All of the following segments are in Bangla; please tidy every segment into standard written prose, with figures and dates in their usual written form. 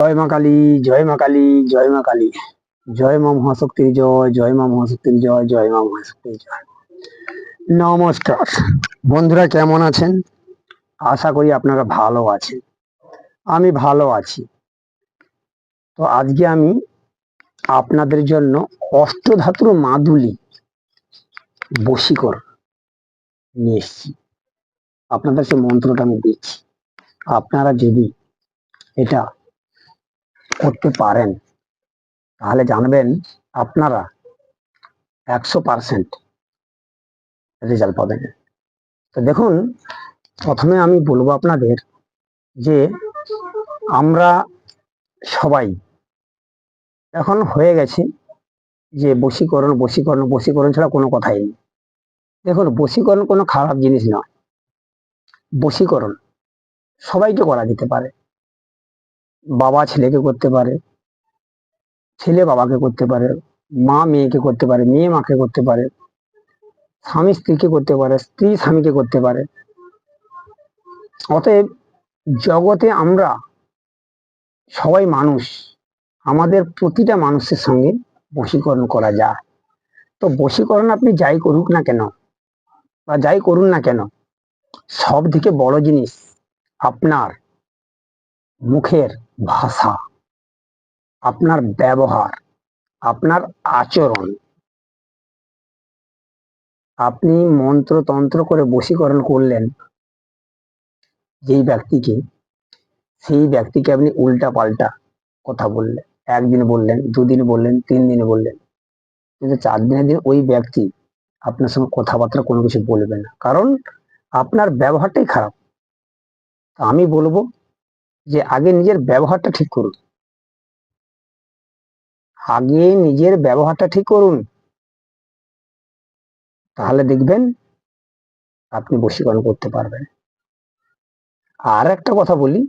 জয় মা কালী, জয় মা কালী, জয় মা কালী, জয় মা মহাশক্তির জয়, জয় মা মহাশক্তির জয়, জয় মা মহাশক্তির জয়। নমস্কার বন্ধুরা, কেমন আছেন? আশা করি আপনারা ভালো আছেন। আমি ভালো আছি। তো আজকে আমি আপনাদের জন্য অষ্টধাতুর মাদুলি বশীকর নিয়ে এসেছি। আপনাদের সে মন্ত্রটা আমি দিচ্ছি। আপনারা যদি এটা করতে পারেন তাহলে জানবেন আপনারা 100% রেজাল্ট পাবেন। তো দেখুন, প্রথমে আমি বলবো আপনাদের যে আমরা সবাই এখন হয়ে গেছে যে বশীকরণ বশীকরণ বশীকরণ ছাড়া কোনো কথাই নেই। দেখুন, বশীকরণ কোনো খারাপ জিনিস নয়। বশীকরণ সবাইকে করা যেতে পারে। বাবা ছেলেকে করতে পারে, ছেলে বাবাকে করতে পারে, মা মেয়েকে করতে পারে, মেয়ে মাকে করতে পারে, স্বামী স্ত্রীকে করতে পারে, স্ত্রী স্বামীকে করতে পারে। অতএব জগতে আমরা সবাই মানুষ, আমাদের প্রতিটা মানুষের সঙ্গে বশীকরণ করা যায়। তো বশীকরণ আপনি যাই করুক না কেন বা যাই করুন না কেন, সব থেকে বড় জিনিস আপনার মুখের ভাষা, আপনার ব্যবহার, আপনার আচরণ। আপনি মন্ত্রতন্ত্র করে বশীকরণ করলেন যেই ব্যক্তিকে, সেই ব্যক্তিকে আপনি উল্টা পাল্টা কথা বললেন। একদিন বললেন, দুদিন বললেন, 3 দিন বললেন, কিন্তু 4 দিনের দিন ওই ব্যক্তি আপনার সঙ্গে কথাবার্তা কোনো কিছু বলবে না, কারণ আপনার ব্যবহারটাই খারাপ। আমি বলবো যে আগে নিজের ব্যবহারটা ঠিক করুন। আগে নিজের ব্যবহারটা ঠিক করুন, তাহলে দেখবেন আপনি বশীকরণ করতে পারবেন। আর একটা কথা বলি,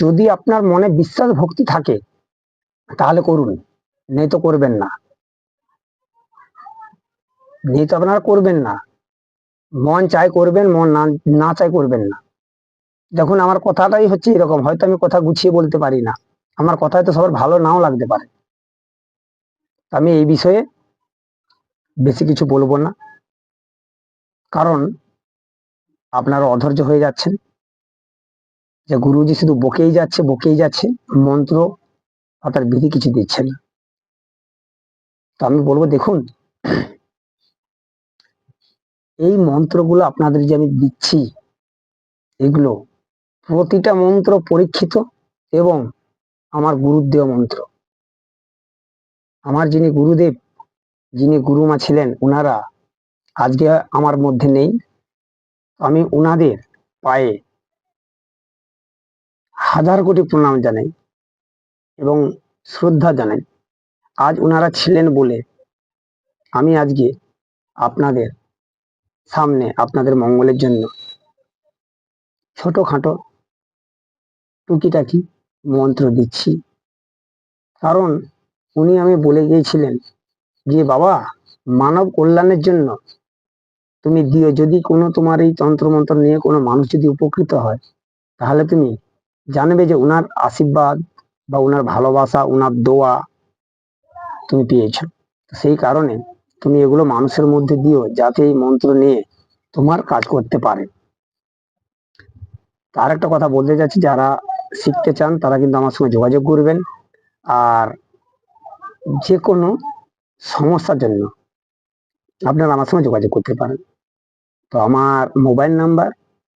যদি আপনার মনে বিশ্বাস ভক্তি থাকে তাহলে করুন, নেই তো করবেন না। নেই তো আপনারা করবেন না। মন চাই করবেন, মন না না চাই করবেন না। দেখুন, আমার কথাটাই হচ্ছে এরকম। হয়তো আমি কথা গুছিয়ে বলতে পারি না, আমার কথা হয়তো সবার ভালো নাও লাগতে পারে। আমি এই বিষয়ে বেশি কিছু বলবো না, কারণ আপনারা অধৈর্য হয়ে যাচ্ছেন যে গুরুজি শুধু বকেই যাচ্ছে বকেই যাচ্ছে, মন্ত্র অর্থাৎ বিধি কিছু দিচ্ছে না। তো আমি বলবো, দেখুন, এই মন্ত্রগুলো আপনাদের যে আমি দিচ্ছি, এগুলো প্রতিটা মন্ত্র পরীক্ষিত এবং আমার গুরুর দেওয়া মন্ত্র। আমার যিনি গুরুদেব, যিনি গুরুমা ছিলেন, ওনারা আজকে আমার মধ্যে নেই। আমি ওনাদের পায়ে হাজার কোটি প্রণাম জানাই এবং শ্রদ্ধা জানাই। আজ ওনারা ছিলেন বলে আমি আজকে আপনাদের সামনে আপনাদের মঙ্গলের জন্য ছোটখাটো টুকিটাকি মন্ত্র দিচ্ছি। কারণ উনি আমি বলে গিয়েছিলেন যে বাবা, মানব কল্যাণের জন্য তুমি দিও। যদি কোনো তোমার এই তন্ত্র মন্ত্র নিয়ে কোনো মানুষ যদি উপকৃত হয়, তাহলে তুমি জানবে যে ওনার আশীর্বাদ বা ওনার ভালোবাসা, ওনার দোয়া তুমি পেয়েছো। সেই কারণে তুমি এগুলো মানুষের মধ্যে দিও, যাতে এই মন্ত্র নিয়ে তোমার কাজ করতে পারে। তার একটা কথা বলতে চাচ্ছি, যারা শিখতে চান তারা কিন্তু আমার সঙ্গে যোগাযোগ করবেন। আর যে কোনো সমস্যার জন্য আপনারা আমার সঙ্গে যোগাযোগ করতে পারেন। তো আমার মোবাইল নাম্বার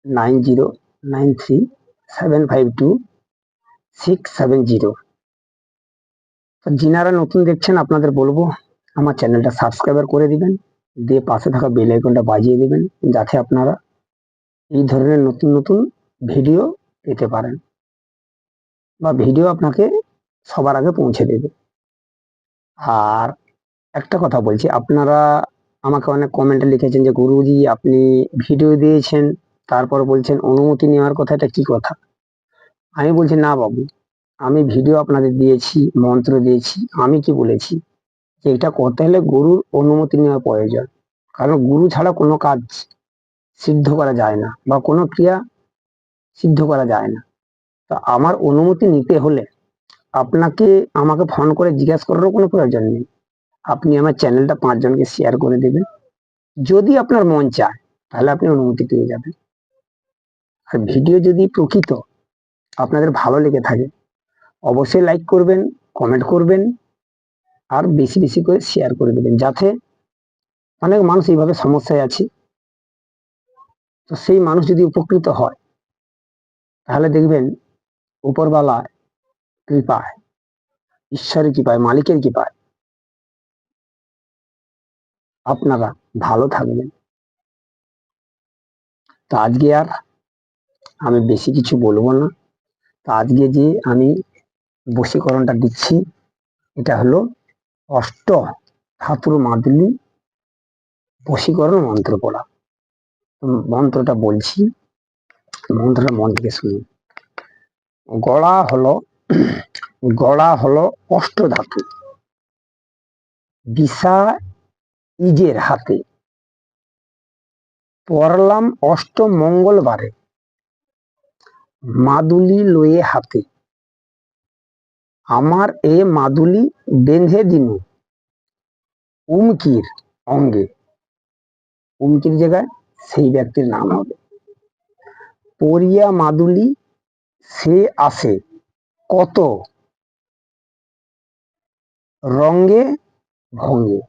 9093752670। যিনারা নতুন দেখছেন আপনাদের বলবো আমার চ্যানেলটা সাবস্ক্রাইবার করে দিবেন, দিয়ে পাশে থাকা বেল আইকনটা বাজিয়ে দিবেন, যাতে আপনারা এই ধরনের নতুন নতুন ভিডিও পেতে পারেন বা ভিডিও আপনাকে সবার আগে পৌঁছে দেবে। আর একটা কথা বলছি, আপনারা আমাকে অনেক কমেন্টে লিখেছেন যে গুরুজি আপনি ভিডিও দিয়েছেন, তারপর বলছেন অনুমতি নেওয়ার কথা, এটা কি কথা? আমি বলছি না বাবু, আমি ভিডিও আপনাদের দিয়েছি, মন্ত্র দিয়েছি, আমি কি বলেছি যে এটা করতে হলে গুরুর অনুমতি নেওয়া প্রয়োজন। কারণ গুরু ছাড়া কোনো কাজ সিদ্ধ করা যায় না বা কোনো ক্রিয়া সিদ্ধ করা যায় না। তা আমার অনুমতি নিতে হলে আপনাকে আমাকে ফোন করে জিজ্ঞাসা করারও কোনো প্রয়োজন নেই। আপনি আমার চ্যানেলটা 5 জনকে শেয়ার করে দেবেন। যদি আপনার মন চায় তাহলে আপনি অনুমতি পেয়ে যাবেন। আর ভিডিও যদি প্রকৃত আপনাদের ভালো লেগে থাকে অবশ্যই লাইক করবেন, কমেন্ট করবেন আর বেশি বেশি করে শেয়ার করে দেবেন, যাতে অনেক মানুষ এইভাবে সমস্যায় আছে, তো সেই মানুষ যদি উপকৃত হয় তাহলে দেখবেন উপরওয়ালা কৃপায়, ঈশ্বরের কৃপায়, মালিকের কৃপায় আপনারা ভালো থাকবেন। তো আজকে আর আমি বেশি কিছু বলবো না। তো আজকে যে আমি বশীকরণটা দিচ্ছি এটা হলো অষ্ট ধাতুর মাদুলি বশীকরণ মন্ত্র পড়া। মন্ত্রটা বলছি, মন্ত্রটা মন থেকে শুনুন। গড়া হলো গড়া হলো অষ্ট ধাতু, দিশা ইজের হাতে, পড়লাম অষ্ট মঙ্গলবারে, মাদুলি লয়ে হাতে, আমার এ মাদুলি বেঁধে দিনু উমকির অঙ্গে। উমকির জায়গায় সেই ব্যক্তির নাম হবে। পরিয়া মাদুলি সে আসে কত রঙ্গে ভঙ্গে।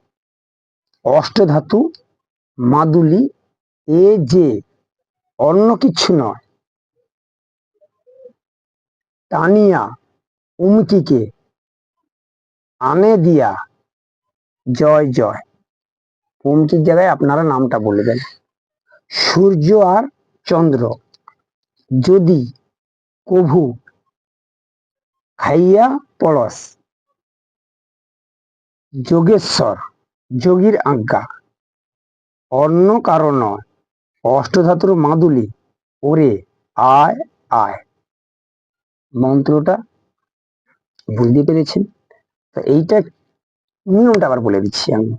অষ্টধাতু মাদুলি এ যে অন্য কিছু নয়, টানিয়া উমকিকে আনে দিয়া জয় জয়। উমকির জায়গায় আপনারা নামটা বলবেন। সূর্য আর চন্দ্র যদি কভু খাইয়া পড়স, যোগেশ্বর যোগীর আজ্ঞা, অন্য কারণ নয়, অষ্টধাতুর মাদুলি ওরে আয় আয়। মন্ত্রটা বুঝতে পেরেছেন? তো এইটা নিয়মটা আবার বলে দিচ্ছি আমি।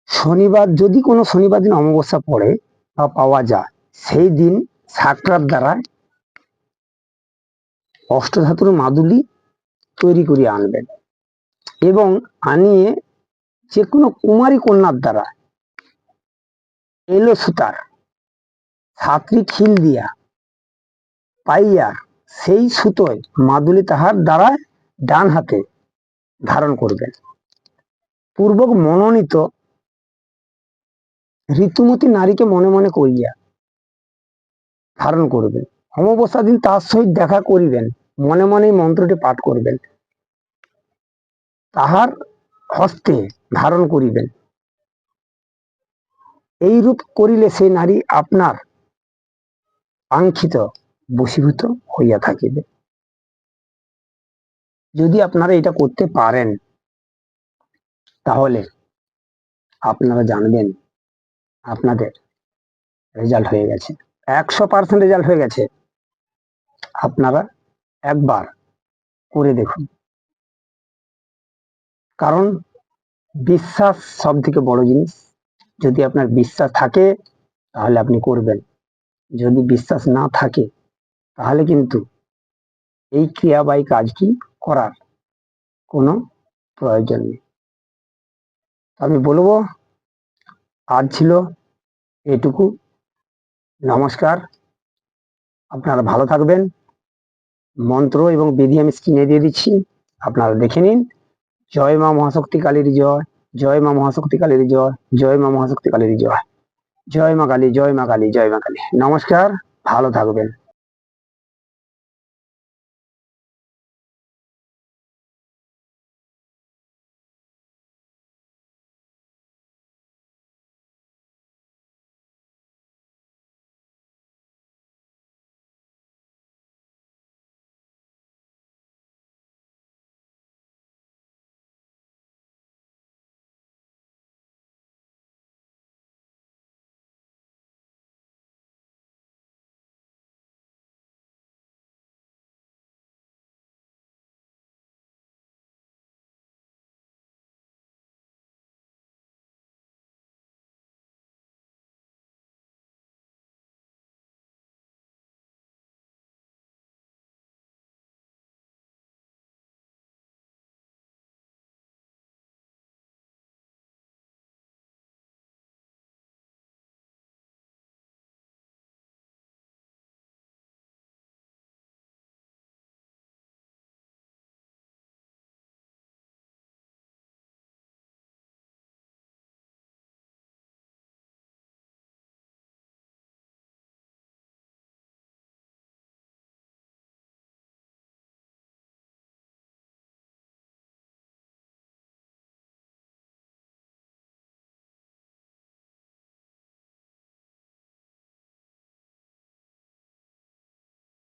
শনিবার, যদি কোনো শনিবার দিন অমাবস্যা পড়ে বা পাওয়া যায়, সেই দিন সাকরার দ্বারা অষ্টধাতুর মাদুলি তৈরি করিয়ে আনবেন এবং আনিয়ে যে কোনো কুমারী কন্যার দ্বারা এলো সুতার ছাত্রী খিল দিয়া পাইয়া সেই সুতোয় মাদুলি তাহার দ্বারা ডান হাতে ধারণ করবেন। পূর্বক মনোনীত ঋতুমতী নারীকে মনে মনে করিয়া ধারণ করবেন। অমাবস্যা দিন তার সহিত দেখা করিবেন, মনে মনে মন্ত্রটি পাঠ করবেন, তাহার হস্তে ধারণ করিবেন। এই রূপ করিলে সেই নারী আপনার আঙ্ক্ষিত বশীভূত হইয়া থাকিবে। যদি আপনারা এটা করতে পারেন তাহলে আপনারা জানবেন আপনাদের রেজাল্ট হয়ে গেছে, 100% রেজাল্ট হয়ে গেছে। আপনারা একবার করে দেখুন, কারণ বিশ্বাস সব থেকে বড় জিনিস। যদি আপনার বিশ্বাস থাকে তাহলে আপনি করবেন, যদি বিশ্বাস না থাকে তাহলে কিন্তু এই ক্রিয়া বা এই কাজটি করার কোনো প্রয়োজন নেই। আমি বলবো আজ ছিল এটুকু। নমস্কার, আপনারা ভালো থাকবেন। মন্ত্র এবং বিধি আমি স্ক্রিনে দিয়ে দিচ্ছি, আপনারা দেখে নিন। জয় মা মহাশক্তি কালীর জয়, জয় মা মহাশক্তি কালীর জয়, জয় মা মহাশক্তি কালীর জয়, জয় মা কালী, জয় মা কালী, জয় মা কালী। নমস্কার, ভালো থাকবেন।